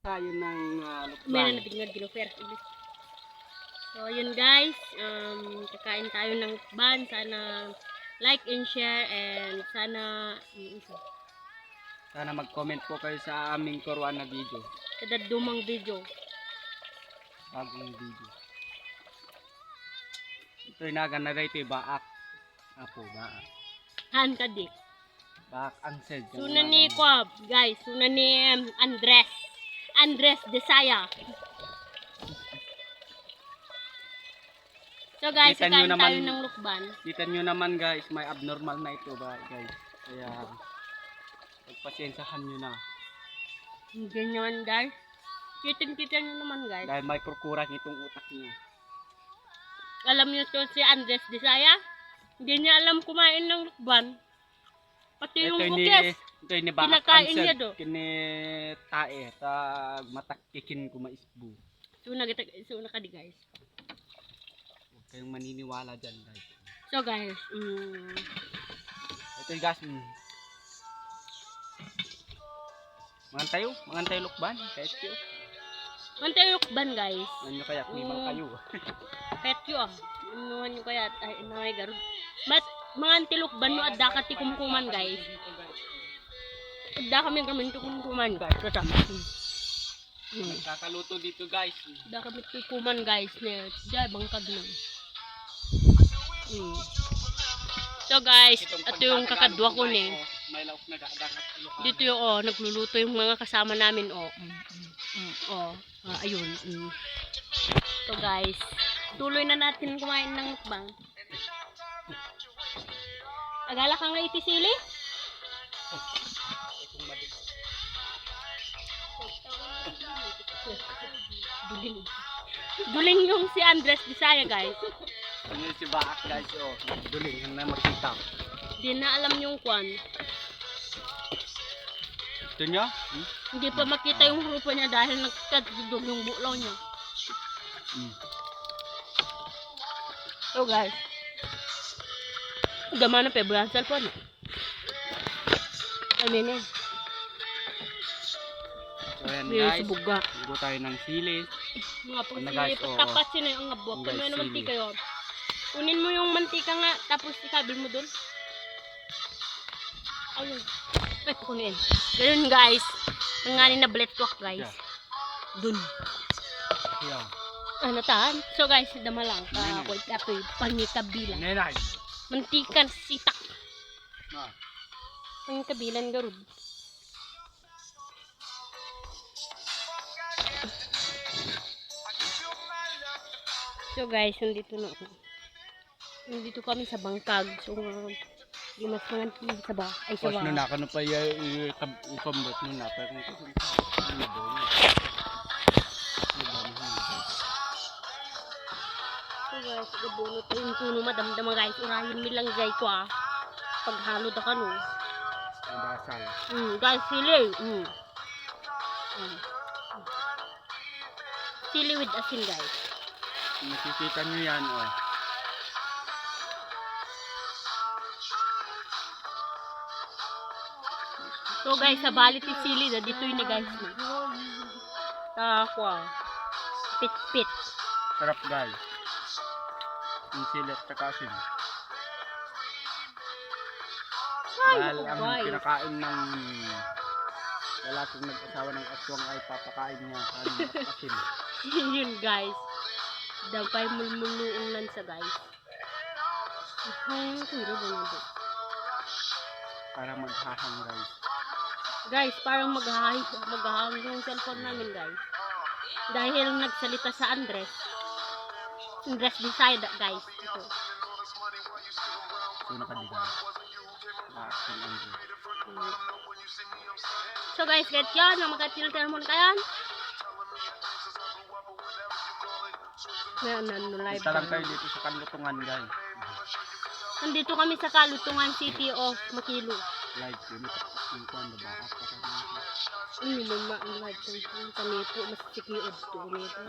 Tayo ng Meron lukban. na tingnan ginufer. So ayun guys, kakain tayo ng lukban. Sana like and share and sana Sana mag-comment po kayo sa aming kuruan na video. kada dumang video. Bagong video. Ito yung naganagay ito yung baak. Apo, baak. Han ka di. Baak ang sed. Sunan ni Kwab, guys. Sunan ni Andres. Andres Desaya. So guys, Kita nyo kakain naman- tayo ng lukban. Kita nyo naman guys, may abnormal na ito ba guys. Kaya, pagpasyensahan nyo na. Ganyan guys. Kita nyo naman guys. Dahil may kurkuran itong utak niya. Alam nyo to si Andres Desaya? Hindi niya alam kumain ng lukban. Pati yung ukes. Ito ni baak Kinakain ang niya sed. do. Kini tae. Tag matakikin ko maisbu. So ka di guys. Huwag kayong maniniwala dyan guys. So guys, Ito yung gas. Mangan tayo lukban. Kahit yun. mantay lukban guys. Ano kaya, limang kayo. Kahit yun Inuhan nyo kaya ay inay garod. But mga antilukban no adda ka ti kumkuman guys. Adda kami gamin ti kumkuman guys. Kasama. Kakaluto dito guys. Adda kami ti kuman guys ne. Diyan bangkag na. So guys, ito yung kakadwa ko ni. May lauk na dagat. Dito yung nagluluto yung mga kasama namin ayun. So guys, tuloy na natin kumain ng mukbang. Agala ka nga itisili? Duling yung si Andres Desaya guys. Ano si Baak guys, duling yung na makita. Di na alam yung kwan. Ito nyo? Hindi pa makita yung grupo niya dahil nagkadudog yung bulaw niya. So guys, gama na pebra ang cellphone. Amin eh. So yan May guys, subuga. luto tayo ng sili. Mga pang Ano, sili, guys, pagtapat sila yung ngabok. Guys, Kung may sili. mantika yun. Kunin mo yung mantika nga, tapos ikabil mo dun. Ayun. Ay, kunin. Ganun guys. Ang nga na bletwak guys. Yeah. Dun. Yan. Ano taan? So guys, dama lang. Nenay. Wait, apoy, pangikabilan. Nenay. Mantikan sitak. Ah. Pangikabilan garud. So guys, nandito na ako. Nandito kami sa bangkag. So, di mas mga sa ba? Ay, sa Pas ba? nun ako na pa i-combot nun na. Pero kung ano doon. So guys, gabunot ko yung tuno madamdama guys. Urahin mi lang guys ko Paghalod ako no. Ang basal. Guys, sili. Sili with asin guys. Nakikita nyo yan, So guys, sa balit yung sili na dito yun guys. Takwa. Pit-pit. Sarap guys. Yung sili at saka asin. Dahil ang guys. kinakain ng lalaking nag-asawa ng aswang ay papakain niya kanin at asin. Yun guys. Dampay mulmuluong lang sa guys. Ay, kuya ba nandun? Para maghahang guys. Guys, parang maghahang yung cellphone namin guys. Dahil nagsalita sa Andres. Andres Desaya guys. Ito. So nakadigan. Action Andrew. So guys, get yan. Magkatil-til mo na kayan. Ngayon, live. Punta lang kayo dito sa Kanlutungan guys. Nandito kami sa Kalutungan City of Makilo. Live yun. Yung kuhan na ba? Ini mama ang live ng kanipo. Mas sikiod to nito.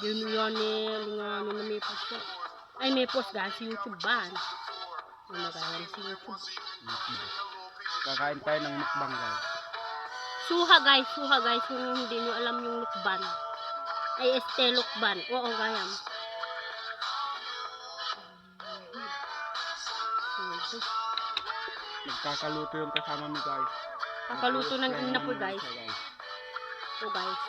Yun yun nga may post ko. Ay may post guys sa YouTube ba? May magalang sa YouTube. Kakain tayo ng mukbang guys. Suha guys, kung hindi nyo alam yung lukban. Ay, lukban. Oo, gayam. Nagkakaluto yung kasama mo guys. Kakaluto ng inapoy guys. Siya, So guys.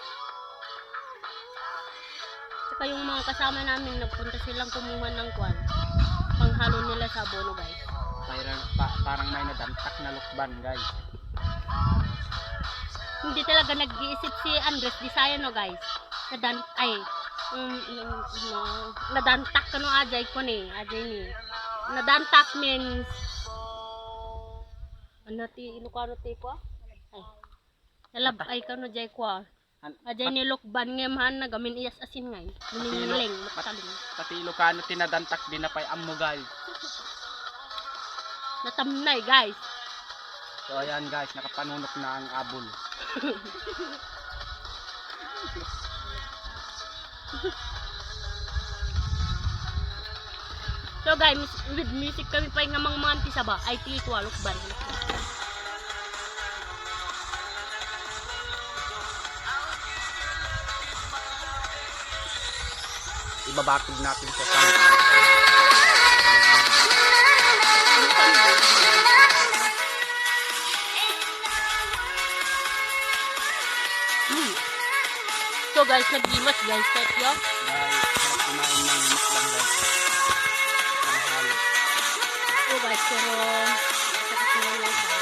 Tsaka yung mga kasama namin, nagpunta silang kumuha ng kwan. Panghalo nila sa abono guys. Parang may nadantak na lukban guys. Hindi talaga nag-iisip si Andres Disaya no guys. Nadantak ka no ajay ko ni. Nadantak means ano ti Ilocano ti ko? Ay. Nalabay ka no jay ko. Ajay ni lukban ngem nagamin iyas asin ngay. Niling mataling. Pati Ilocano tinadantak din na pay ammo guys. Natamnay guys. So ayan guys, nakapanunok na ang abol. So guys, with music kami pa nga mga antis ba? Ay ti ko lukban. Ibabakog natin sa sound. So guys, nag-imas guys, set yo. Guys, sarap kumain ng mukbang guys. Ang halo. So guys, pero sakit lang siya.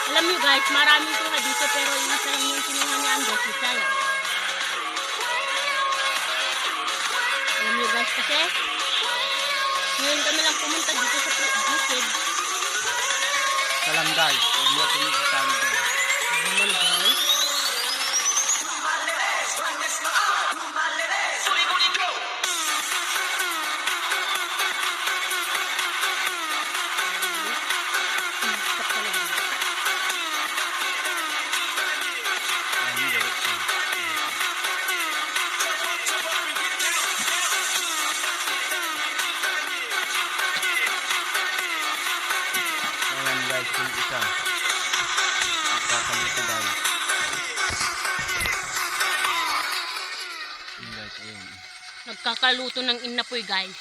Alam niyo guys, maraming tuha dito pero isa lang yung sinuha ni Andres Disaya. Alam niyo guys kasi ngayon kami lang pumunta dito sa bukid. Salam guys, huwag mo natin isasali guys. Naman guys. Ayan guys, yung isa. Nagkakaluto guys. Ayan guys, ayun. Nagkakaluto ng inapoy guys.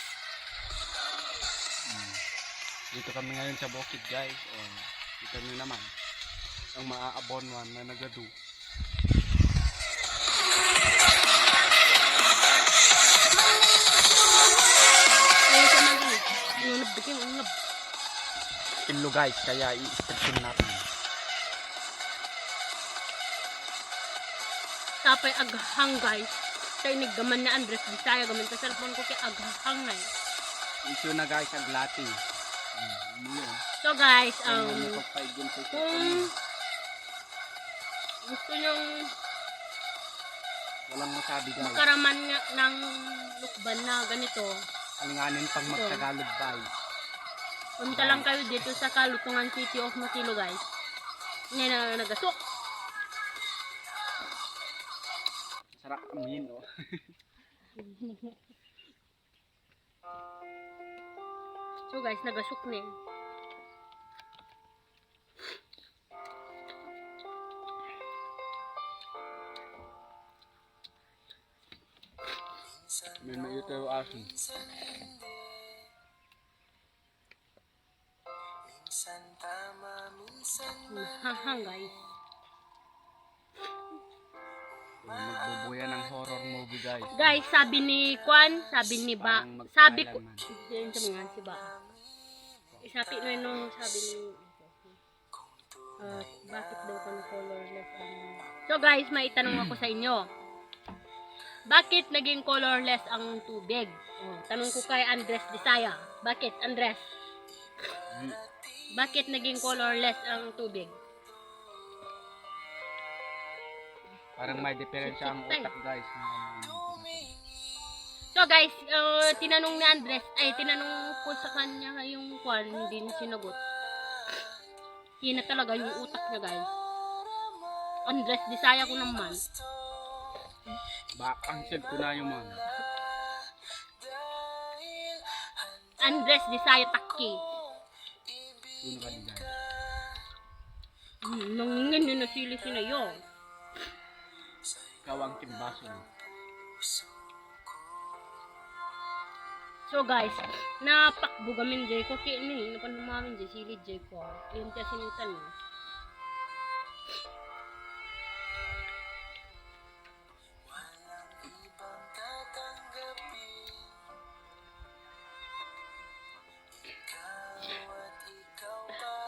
Dito kami ngayon sa bukid guys. Kita nyo naman. Ang maaabonwan na nagadu. Ayun siya man guys. Unab bigyan, unab. Ilo guys, kaya i-stretching natin. Tapay aghang guys. Tayo niggaman na Andres Disaya. Gamin sa cellphone ko kay aghang na eh. Ito na guys, aglati. So guys, Kung gusto nyong walang masabi guys. makaraman nga ng lukban na ganito, Alinganin pang mag-Tagalog guys. punta lang kayo dito sa Kalutungan City of Matilo guys. Ngayon na nagasok. Sarap amin oh. So guys, nagasok na eh. May mayute yung asin. Hahang guys. Magbubuya ng horror movie guys. Guys, sabi ni Kwan, sabi ni Ba, Parang sabi ko, magkakailanman. yun sa mga si Ba. Isapi no nung sabi ni, bakit daw ko na colorless ang... So guys, may itanong ako sa inyo. Bakit naging colorless ang tubig? Tanong ko kay Andres Disaya. Bakit, Andres? Bakit naging colorless ang tubig? Parang may diferensya ang utak guys. So guys, tinanong ni Andres, tinanong ko sa kanya yung kwan, hindi niya sinagot. Hina talaga yung utak niya guys. Andres Disaya ko naman. Ang sad ko na yung mga. Andres Desaya Taki. Yun ka din guys. Nangingin yun na sili sinayo. Kawang timbaso no. So guys, napakbugamin jay ko kini, napanumamin jay sili jay ko. Yung tiya sinitan mo.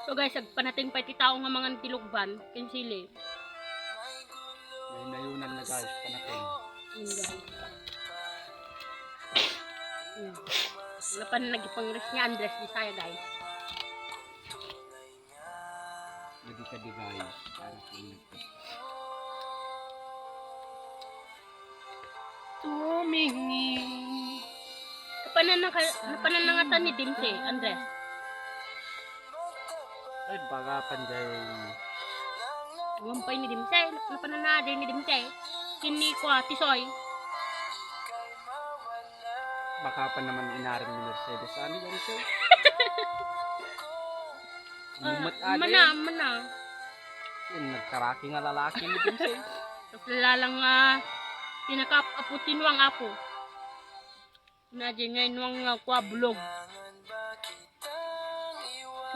So guys, panating pa iti tao nga mga tilugban, kinsili. May nayunan na guys, panating. Yun guys. Wala pa na nagipangris niya Andres Desaya guys. Lagi ka di guys. Para sa inyo. Tumingin. Napananangatan ni Dimse, Andres. Ay, baka panday. Ngumpay ni Dimse, napananaday ni Dimse. Kini ko Tisoy. Baka pa naman inarin ni Mercedes. Ano yan siya? Mana. Yung nagkaraki nga lalaki ni Dimse. Tapos lalang pinaka-aputin wang apo. Nadya ngayon wang kwa blog.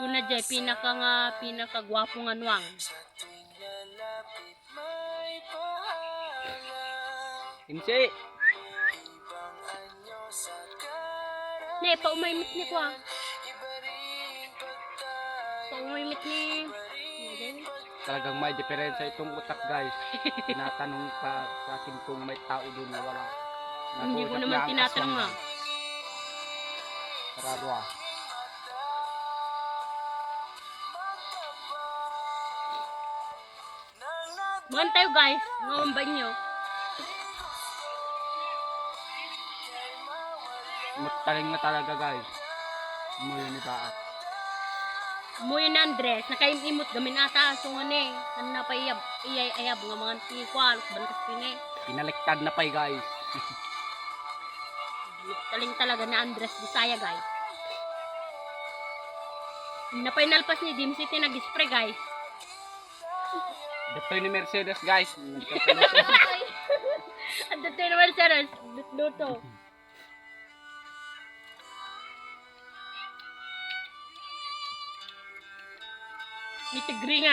So nadya pinaka-gwapo nga nuwang. Dimse! Ne, paumaymit ni kwa. Paumaymit ni... Talagang may diferensya itong utak guys. Tinatanong pa sa akin kung may tao doon na wala. Hindi ko naman tinatanong nga. Sararwa. Bukan tayo guys, ngawambay nyo. Mataling na talaga guys. Umuyo ni Baat. Umuyo na Andres, nakaimimot gamin ata. So nga ne, na pa iyay-ayab nga mga tikwal, bantas pini. Pinaliktad na pa'y guys. Taling talaga na Andres Desaya guys. Napay nalpas ni Dim City nag-spray guys. Dito ni Mercedes guys. At dito naman sir, duto. May tigri nga.